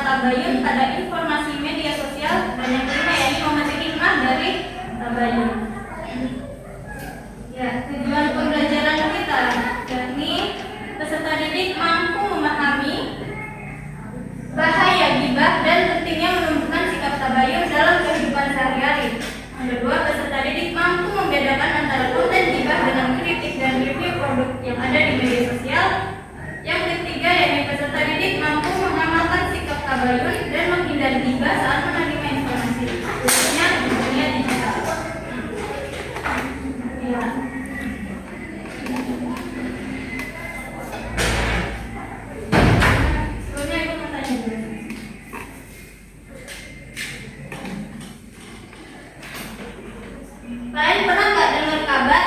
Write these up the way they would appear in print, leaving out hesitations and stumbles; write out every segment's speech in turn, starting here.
Tabayun pada informasi media sosial, dan yang kelima yakni memetik hikmah dari tabayun. Ya, tujuan pembelajaran kita yakni peserta didik mampu memahami bahaya ghibah dan pentingnya menumbuhkan sikap tabayun dalam kehidupan sehari-hari. Yang kedua, peserta didik mampu membedakan antara konten ghibah dengan kritik dan review produk yang ada di media sosial. Yang ketiga, yakni peserta didik mampu mengamalkan sikap tabayun dan menghindari ghibah saat menerima informasi, khususnya di dunia digital. Ya. Sebelumnya aku mau tanya dulu. Kalian pernah nggak dengar kabar,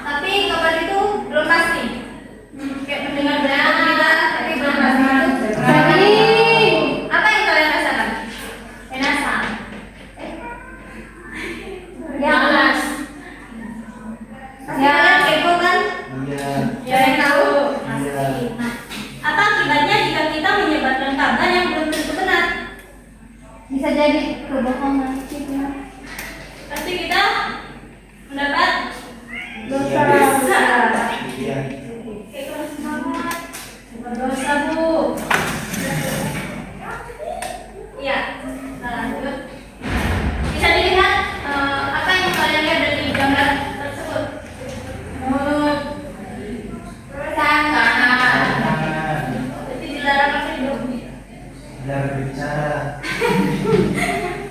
tapi kabar itu belum pasti? Kayak mendengar berita tapi belum pasti. Apa yang kalian rasakan? Penasaran? Malas. Pasti kalian kepo kan? Iya. Yang tahu? Iya. Nah, apa akibatnya jika kita menyebarkan kabar yang belum tentu benar? Bisa jadi kebohongan. Pasti kita mendapat dosa. Iya. Berdosa, Bu. Iya. Nah, lanjut. Bisa dilihat apa yang kalian lihat dari gambar tersebut? Mulut, tangan. Jadi dilarang apa hidup? Dilarang berbicara.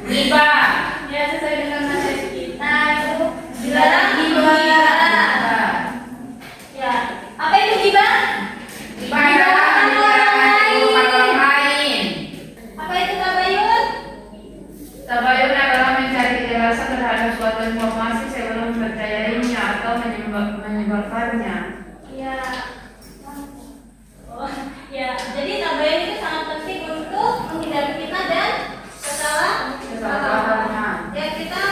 Ghibah. Ya, sesuai dengan materi kita itu dilarang ghibah. Ya, apa itu ghibah? Ghibah orang lain. Apa itu tabayun? Tabayun adalah mencari kejelasan terhadap suatu informasi sebelum mempercayainya atau menyebarkannya. Ya. Oh, ya. Jadi tabayun itu sangat penting untuk menghindari fitnah dan kesalahan. Kesalahan. Ya, kita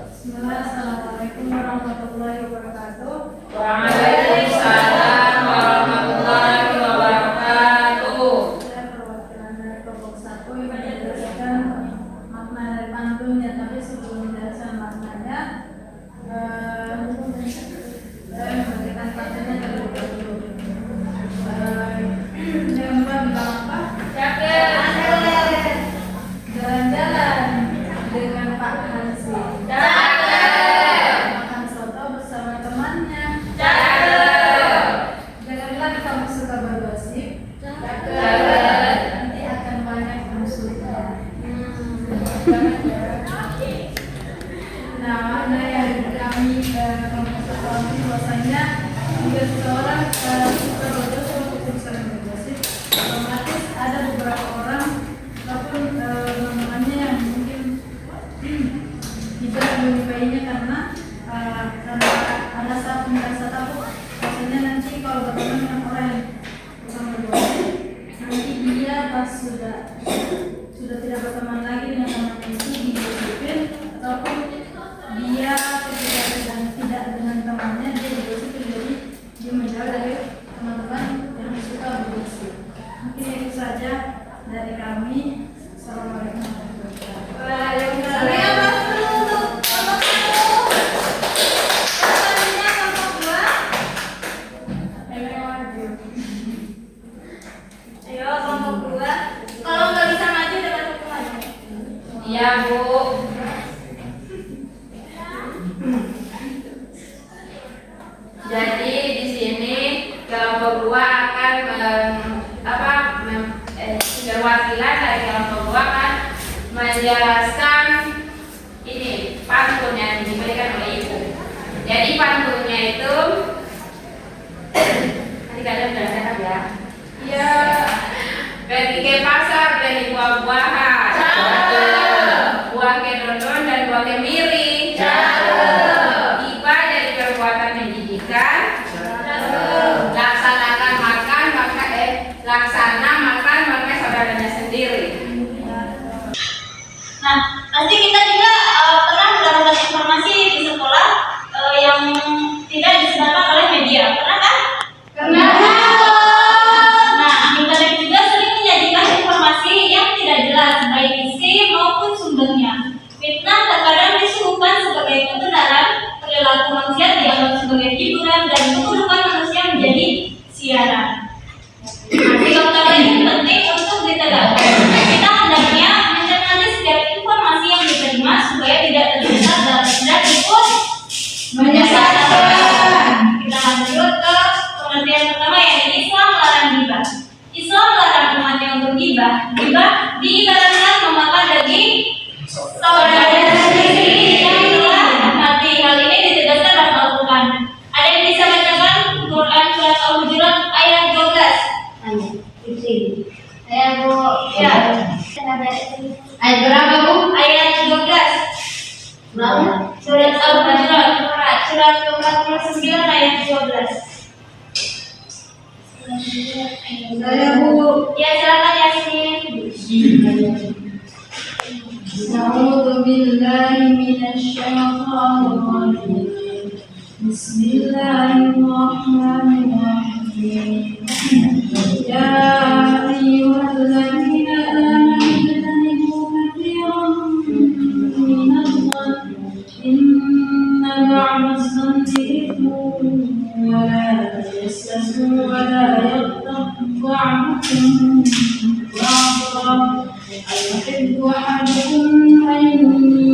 Bismillah, Assalamualaikum warahmatullahi wabarakatuh. Waalaikumsalam warahmatullahi wabarakatuh. Saya perwakilan dari kelompok 1 yang menjelaskan makna dari pantun ya, tapi sebelum menjelaskan maknanya, saya memberikan pantunnya terlebih dahulu. Yang Mbak bilang apa? Jalan-jalan dengan Pak Hansi. Makan soto bersama temannya. Janganlah kamu suka bergosip. Nanti akan banyak musuhnya. Nah, makna yang kami kelompok satu bahwasanya jika seseorang suka bergosip ataupun sering bergosip, otomatis ada beberapa orang ataupun teman-temannya yang mungkin tidak menyukainya karena ada saat merasa takut. Maksudnya nanti kalau berteman dengan orang yang bukan bergosip, nanti dia pas sudah tidak berteman lagi dengan temannya itu digosipin, ataupun dia tidak dengan temannya dia digosipin, jadi dia menjauh dari teman-teman yang suka bergosip. Mungkin itu saja dari kami. Assalamualaikum warahmatullahi wabarakatuh. Ayo kelompok 2. Kalau nggak bisa maju dengan hukum aja. Iya, Bu. Jadi di sini kelompok 2 akan perwakilan dari kelompok 2 kan menjelaskan ini pantun yang diberikan oleh Ibu. Jadi pantunnya itu nanti kalian belajar ya. Iya. Pergi ke pasar beli buah-buahan. Buah kedondong dan buah kemiri. Tiba dari perbuatan menjijikan. Laksana makan maka saudaranya sendiri. Nah, pasti kita juga pernah mendapatkan informasi di sekolah yang tidak disebarkan oleh media. Pernah kan? Pernah. Nah, internet juga sering menyajikan informasi yang tidak jelas, baik isi maupun sumbernya. Fitnah terkadang disuguhkan sebagai kebenaran, perilaku manusia dianggap sebagai hiburan, dan keburukan manusia menjadi siaran. Sikap tabayun penting untuk ditegakkan. Kita hendaknya mencermati setiap informasi yang diterima supaya tidak tersesat dan ikut menyesatkan. Kita lanjut ke pengertian pertama, yaitu Islam melarang ghibah. Islam melarang umatnya untuk ghibah. Ghibah diibaratkan memakan daging saudara sendiri yang telah mati. Hal ini ditegaskan dalam Al-Quran. Ada yang bisa bacakan Quran surat Al-Hujurat ayat 12? Saya Bu. Ya. Ayat berapa, Bu? Ayat 12. Berapa? Surat Al-Hujurat surat ke-49 ayat 12. Saya Bu. Ya, silakan Yasmin. A'udzu billahi minasyaitonir rajim. Bismillahirrahmanirrahim. Ya ayyuhalladzina amanu ijtanibu katsiran minadh-dhanni inna ba'dadh-dhanni ithmun wa la tajassasu wa la yaghtab ba'dukum ba'dan ayuhibbu ahadukum an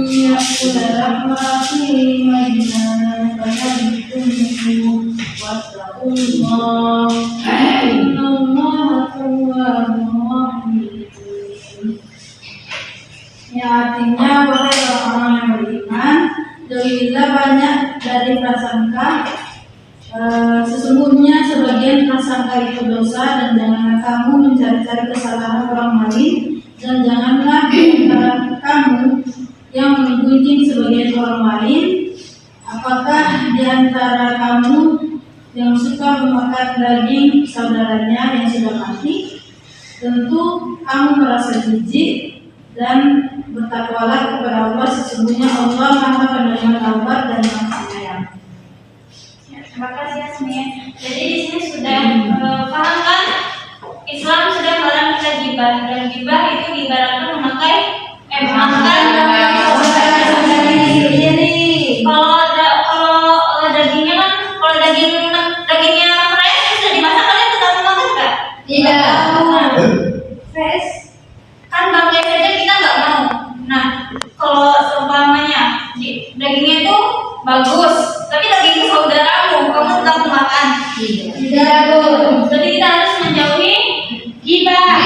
ya'kula lahma akhihi maytan fakarihtum wattaqullah innallaha tawwabur rahim. Ya, artinya wahai orang-orang yang beriman, jauhilah banyak dari prasangka. Sesungguhnya sebagian prasangka itu dosa, dan janganlah kamu mencari-cari kesalahan orang lain, dan janganlah kamu yang menggunjing sebagian orang lain. Apakah di antara kamu yang suka memakan daging saudaranya yang sudah mati? Tentu kamu merasa jijik dan bertakwalah kepada Allah, sesungguhnya Allah Maha Penerima Taubat dan Maha Penyayang. Ya, terima kasih Asmi. Jadi di sini sudah paham kan? Islam sudah melarang kita gibah, dan gibah itu diibaratkan memakai kalau dagingnya kan, kalau dagingnya fresh sudah dimasak, kalian tetap memakan nggak? Tidak. Fresh kan bangkai saja kita nggak mau. Nah, kalau seumpamanya dagingnya itu bagus, tapi daging saudaramu, kamu tetap makan. Tidak. Jadi kita harus menjauhi gibah.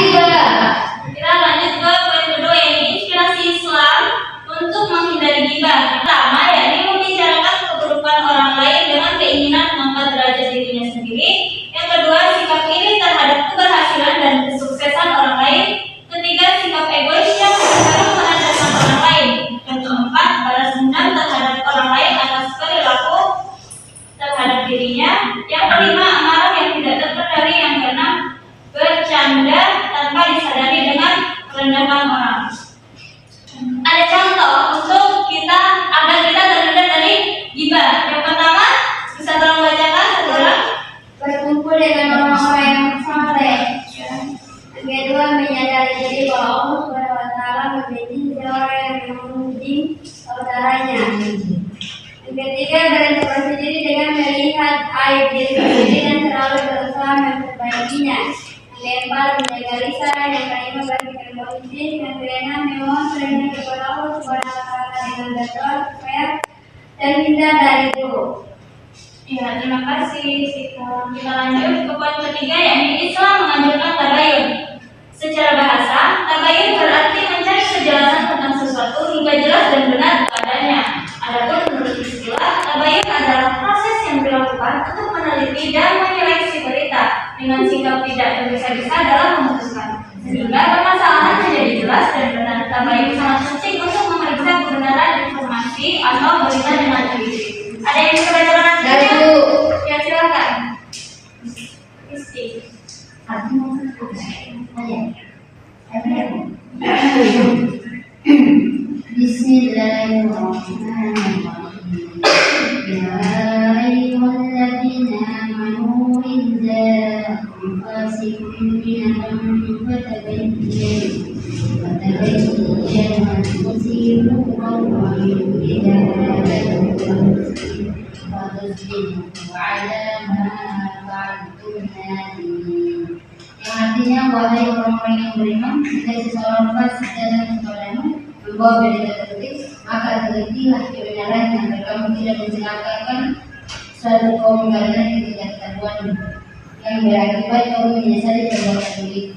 Kita lanjut ke poin kedua, yaitu inspirasi Islam untuk menghindari gibah. Pertama, yakni membicarakan keburukan orang lain dengan keinginan mengangkat derajat dirinya sendiri. Yang kedua, sikap iri terhadap keberhasilan dan kesuksesan orang lain. Ketiga, sikap egois yang cenderung merendahkan orang lain. Yang keempat, balas dendam terhadap orang lain atas perilaku terhadap dirinya. Yang kelima, amarah yang tidak terkendali. Yang keenam, bercanda tanpa disadari dengan merendahkan orang. Ada contoh untuk kita agar kita terhindar dari gibah. Yang pertama, bisa tolong bacakan satu orang. Berkumpul dengan orang-orang yang saleh. Yang kedua, menyadari diri bahwa Allah Subhanahu wa Ta'ala membenci seorang yang memuji saudaranya. Yang ketiga, berintrospeksi diri dengan melihat aib diri sendiri dan selalu berusaha memperbaikinya. Yang keempat, menjaga lisan. Yang kelima, berpikir positif. Yang keenam, memohon perlindungan kepada Allah Subhanahu wa Ta'ala dengan berdoa supaya terhindar dari buruk. Ya, terima kasih. Kita lanjut ke poin ketiga, yakni Islam menganjurkan tabayun. Secara bahasa, tabayun berarti mencari kejelasan tentang sesuatu hingga jelas dan benar adanya. Adapun menurut istilah, tabayun adalah proses yang dilakukan untuk meneliti dan menyeleksi berita dengan sikap tidak tergesa-gesa dalam memutuskan, sehingga permasalahan menjadi jelas dan benar. Tabayun sangat penting untuk memeriksa kebenaran informasi atau berita dengan teliti. Ada yang bisa baca nantinya? Ya, silakan. Isti. Bismillahirrahmanirrahim. Ya ayyuhalladzina amanu in ja'akum fasiqun binaba'in fatabayyanu an tusibu qawman bijahalatin fatusbihu ala ma fa'altum nadimin. Yang artinya, wahai orang-orang yang beriman, jika seseorang fasik datang kepadamu membawa berita tertulis, maka telitilah kebenarannya agar kamu tidak mencelakakan suatu kaum karena ketidaktahuan yang berakibat kamu menyesali perbuatan itu.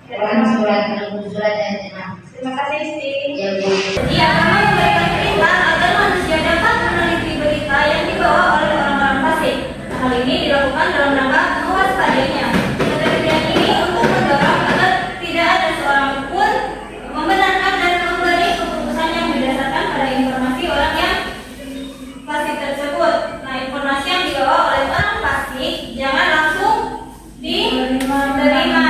Quran surat Al-Hujurat ayat 6. Terima kasih, Isti. Ya, Bu. Jadi agama memberikan perintah agar manusia dapat meneliti berita yang dibawa oleh orang-orang fasik. Hal ini dilakukan dalam rangka mewaspadainya. Penelitian ini untuk mendorong agar tidak ada seorang pun membenarkan dan memberi keputusan yang berdasarkan pada informasi orang yang fasik tersebut. Nah, informasi yang dibawa oleh orang fasik jangan langsung diterima.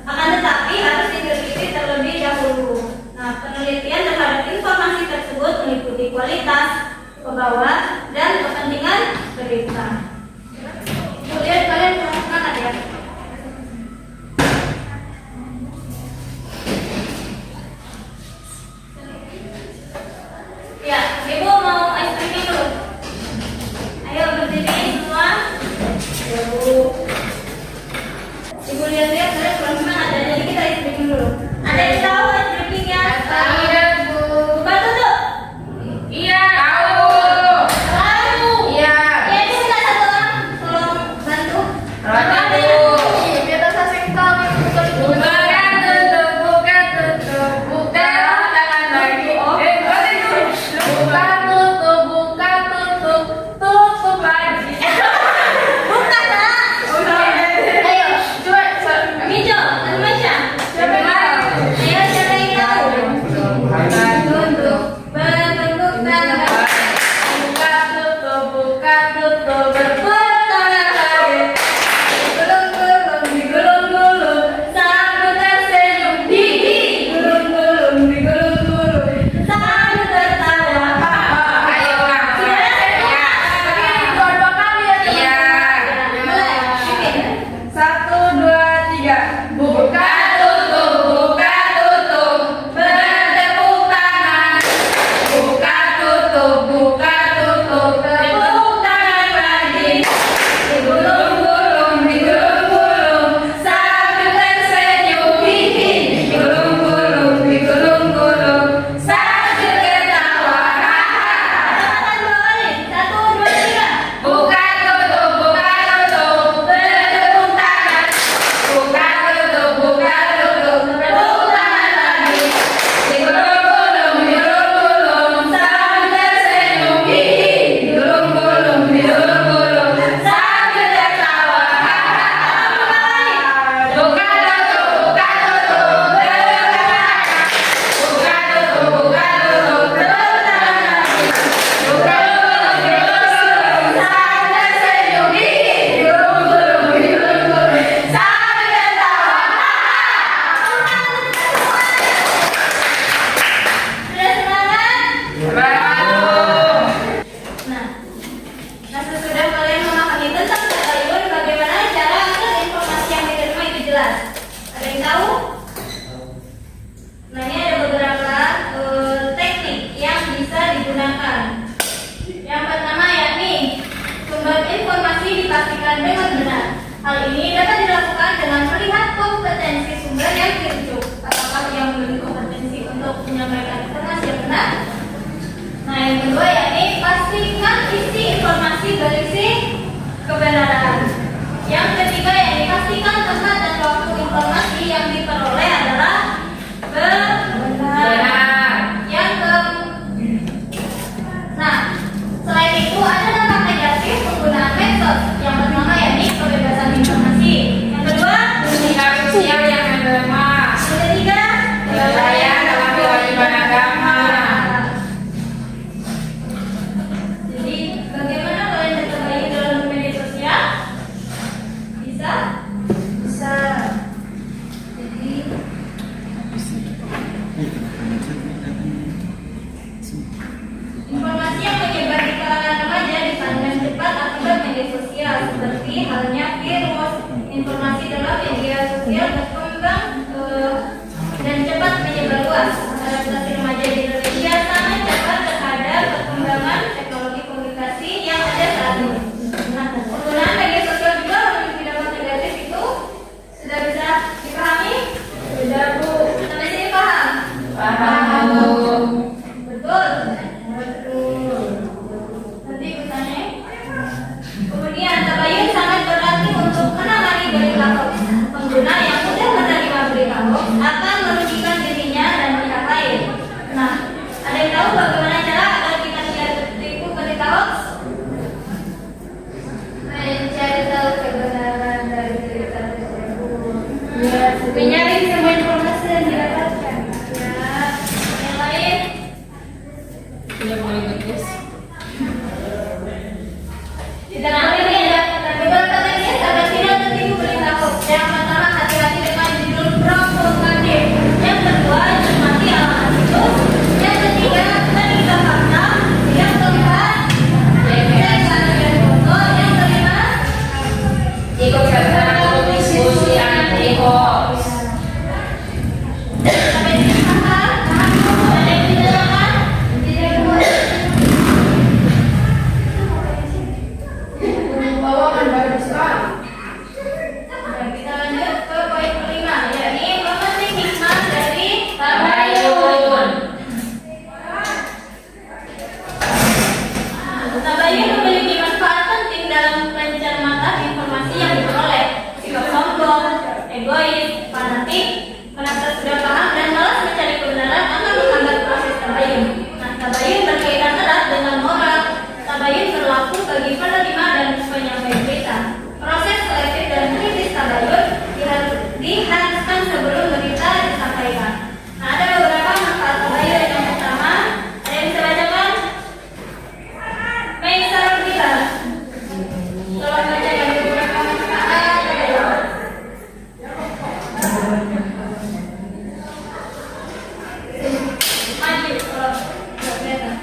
Akan tetapi harus diteliti terlebih dahulu. Nah, penelitian terhadap informasi tersebut meliputi kualitas, pembawa, dan kepentingan berita. Kemudian kalian semangat ya. Ya, Ibu mau ice cream dulu. Ayo berdiri semua. Ibu lihat-lihat kalian kurang semangat ya, jadi kita ice cream dulu. Ada yang tahu ice creamnya? Bantu tuh. Iya, tahu. Tahu. Iya. Ya, itu minta satu orang tolong bantu. Bantu. Kita sasing tahu. Buka tutup, tangan lagi. Buka tutup lagi. Bukan lah. Ayo, coba. Mijo, Azmasya. Ayo, siapa menyampaikan informasi yang benar. Nah, yang kedua yakni pastikan isi informasi berisi kebenaran. Yang ketiga yakni pastikan tempat dan waktu informasi yang diperoleh adalah benar. Nah, selain itu ada dampak negatif penggunaan medsos. Yang pertama yakni kebebasan informasi. Yang kedua, sikap sosial yang melemah. yang ketiga, Kelalaian dalam kewajiban agama. Jadi, bagaimana kalian bertabayun dalam media sosial? Bisa? Bisa. Jadi, informasi yang menyebar di kalangan remaja dipandang cepat akibat media sosial, seperti halnya virus. Informasi dalam media sosial berkembang dan cepat menyebar luas. Adaptasi remaja di Indonesia sangat cepat terhadap perkembangan teknologi komunikasi yang ada saat ini. Nah, penggunaan media sosial juga memiliki dampak negatif itu sudah bisa dipahami? Sudah, Bu. Sampai sini paham? Paham, Bu. Betul. Betul. Nanti bertanya. Kemudian tabayun sangat berarti untuk menangani berita hoax. Pengguna yang mudah menerima berita hoax akan merugikan dirinya dan pihak lain. Nah, ada yang tahu bagaimana cara agar kita tidak tertipu berita hoax? Mencari tahu kebenaran dari berita tersebut. Menyaring semua informasi yang didapatkan. Ya. Yang lain? Tidak boleh ngetes. Tidak boleh ya. Beberapa teknis agar tidak tertipu berita hoax. Yang pertama, hati-hati dengan judul provokatif. Yang kedua, cermati alamat situs. Yang ketiga, periksa fakta. Yang keempat, cek dan foto. Yang kelima, Ikut serta dalam diskusi anti hoax. sampai sini paham? Ada yang ditanyakan? Tidak boleh. Bawakan bagus sekali. Nah, kita lanjut ke poin kelima, yakni memetik hikmah dari Tabayun. Tabayun memiliki manfaat penting dalam pencermatan informasi yang diperoleh. Sikap sombong, egois, fanatik, merasa sudah paham dan malas mencari kebenaran akan menghambat proses tabayun. Nah, tabayun berkaitan erat dengan moral. Tabayun berlaku bagi penerima dan penyampaian berita. Proses selektif dan kritis tabayun diharuskan sebelum berita disampaikan. Nah, ada beberapa manfaat tabayun. Yang pertama, ada yang bisa bacakan? Maisarul kita. Tolong bacakan beberapa manfaat tabayun. Maju kalau nggak kelihatan.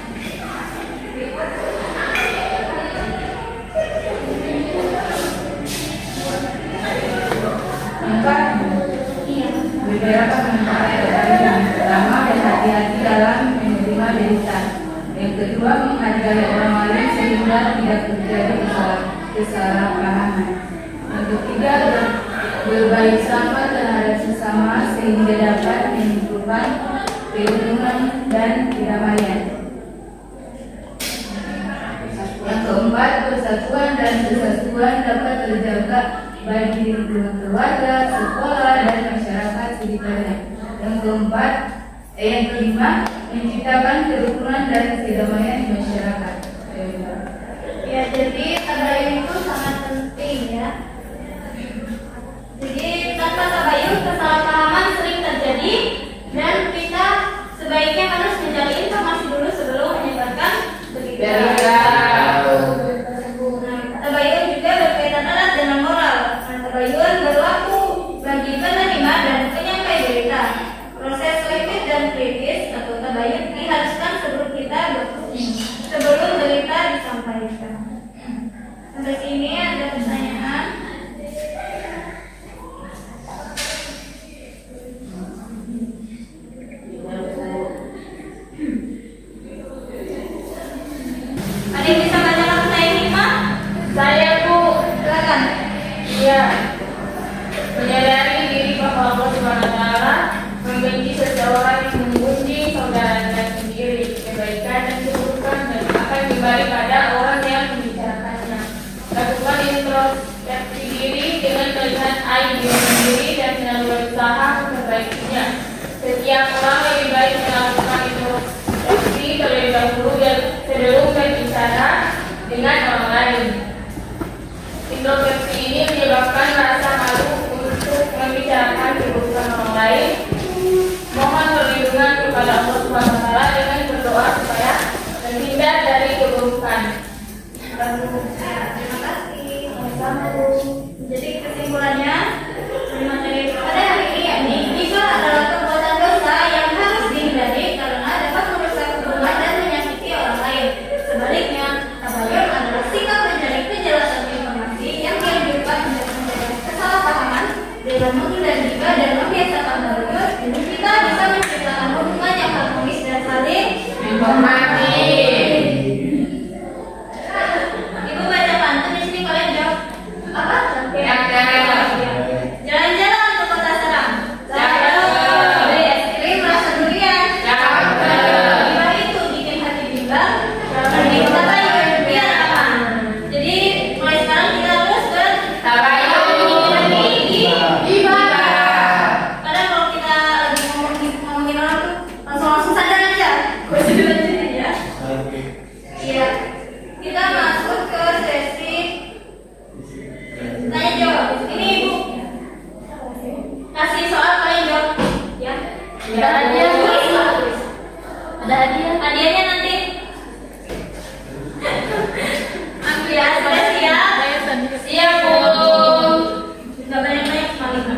Empat, Iya. beberapa manfaat tabayun. Yang pertama, berhati-hati dalam menerima berita. Yang kedua, menghargai orang lain sehingga tidak terjadi kesalahpahaman. Yang ketiga, berbaik sangka terhadap sesama sehingga dapat menimbulkan kerukunan dan kedamaian. Yang keempat, persatuan dan kesatuan dapat terjaga bagi lingkungan keluarga, sekolah, dan masyarakat sekitarnya. Yang kelima, menciptakan kerukunan dan kedamaian di masyarakat. Ya, jadi tabayun itu sangat penting ya. Jadi tanpa tabayun kesalahpahaman sering terjadi dan kita sebaiknya harus mencari informasi dulu sebelum menyebarkan berita. Nah, tabayun juga berkaitan erat dengan moral. Nah, tabayun berlaku bagi penerima dan penyampai berita. Proses selektif dan kritis atau tabayun diharuskan sebelum berita disampaikan. Sampai sini ada pertanyaan? aib diri sendiri dan selalu berusaha memperbaikinya. Setiap orang lebih baik melakukan introspeksi terlebih dahulu dan sebelum berbicara dengan orang lain. Introspeksi ini menyebabkan rasa malu untuk membicarakan keburukan orang lain. Mohon perlindungan kepada Allah Subhanahu wa Ta'ala dengan berdoa supaya terhindar dari keburukan. Terima kasih. Jadi kesimpulannya, materi pada hari ini yakni riba adalah perbuatan dosa yang harus dihindari karena dapat merusak hubungan dan menyakiti orang lain. Sebaliknya, tabayun adalah sikap mencari kejelasan informasi yang dianjurkan untuk mencegah kesalahpahaman dengan menghindari riba dan membiasakan tabayun. Kita bisa menciptakan hubungan yang harmonis dan saling Menghormati. Ibu baca pantun di sini, kalian jawab apa? Jalan-jalan ke kota Serang. Ini merasa durian. Riba itu bikin hati bimbang. Pergi ke tabayun biar aman. Jadi mulai sekarang kita harus Tabayun. riba. Kadang kalau kita lagi ngomongin orang tuh langsung sadar aja. Gue sudah lanjutin ya. Iya. Kita masuk ke sesi tanya jawab. Ini Ibu kasih soal, kalian jawab ya. Ada hadiah. Tulis. Ada hadiah. Hadiahnya nanti. Aku ya, sudah siap. Siap, Bu. Nggak banyak-banyak, cuma 5.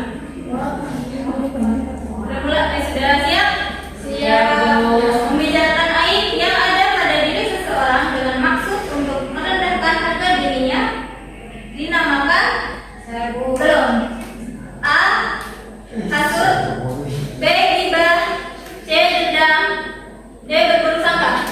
Udah mulai, sudah siap? Siap, Bu. Membicarakan aib yang ada pada diri seseorang dengan maksud untuk merendahkan harga dirinya dinamakan belum. A. Hasud. B. Ghibah. C. Dendam. D. Berburuk sangka.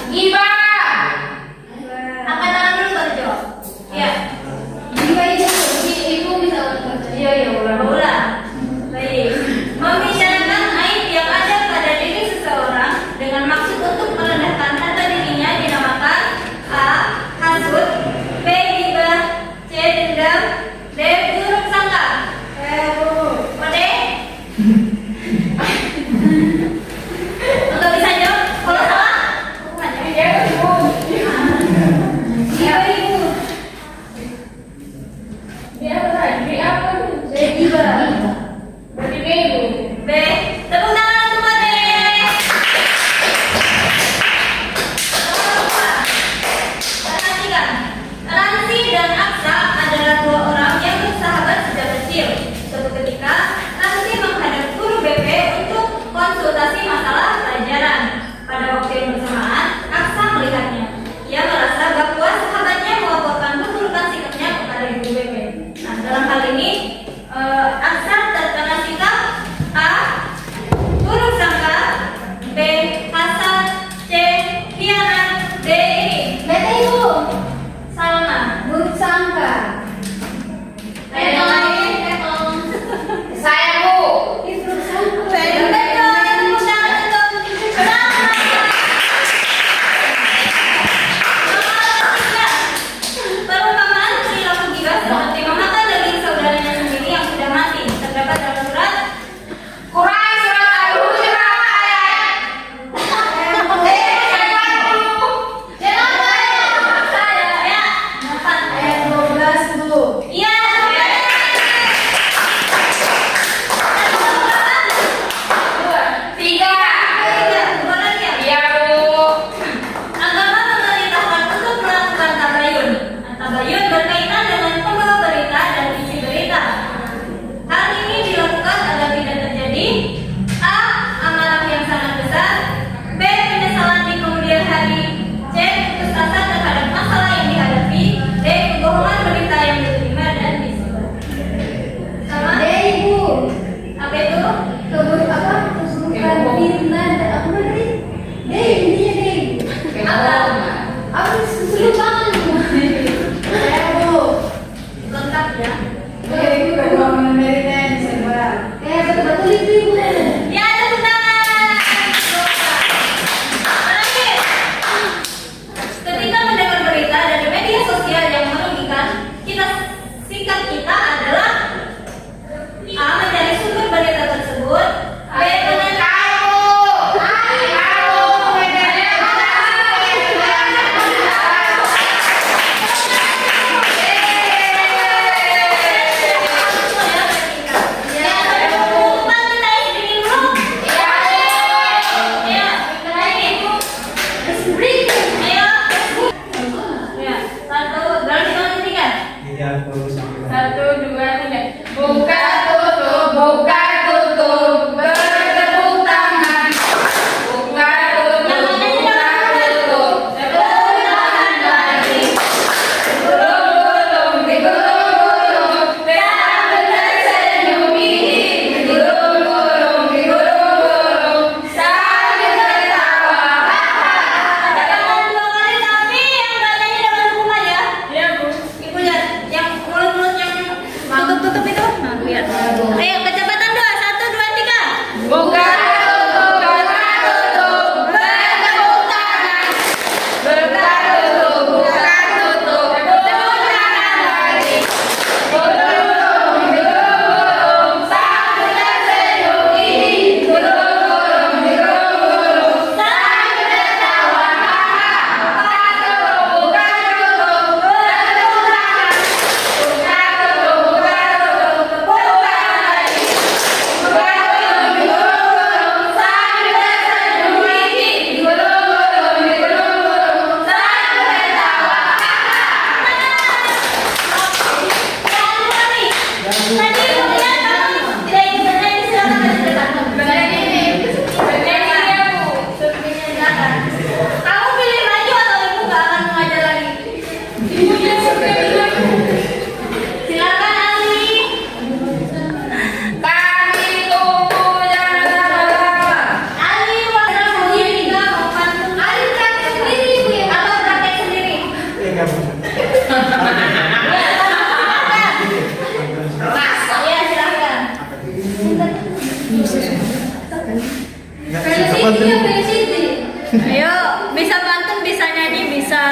Ayo, bisa pantun, bisa nyanyi, bisa.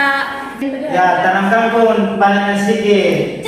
Ya, tanamkan pun panennya sedikit.